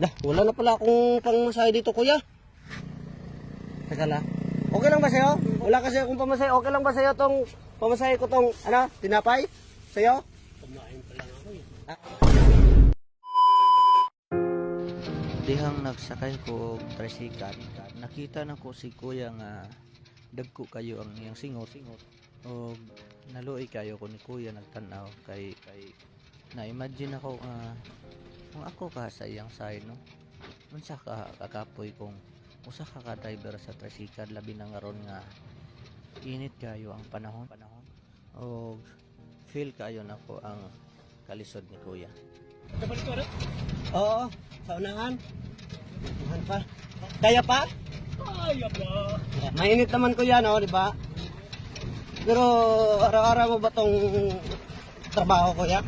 Lah, wala na pala akong pangmasahe dito, kuya. Teka lang. Okay lang ba sa'yo? Wala kasi akong pamasahe. Okay lang ba sa'yo tong pamasahe ko tong, ano, tinapay? Sa'yo? Kumain pa lang ako eh. Dihang nagsakay ko og tricycle, nakita na ko si kuya nga dagko kayo ang iyang singot og naluoy kayo ko ni kuya nagtanaw kay na-imagine ako kung ako ka sa iyang side no. Unsa ka kakapoy kung usa ka driver sa tricycle labi na ngaron nga init kayo ang panahon og feel kayo nako ang kalisod ni kuya. Oo, sa unahan. Unahan pa. Kaya pa? Kaya ba? Mainit naman kuya, no, di ba? Pero araw-araw mo ba tong trabaho, kuya?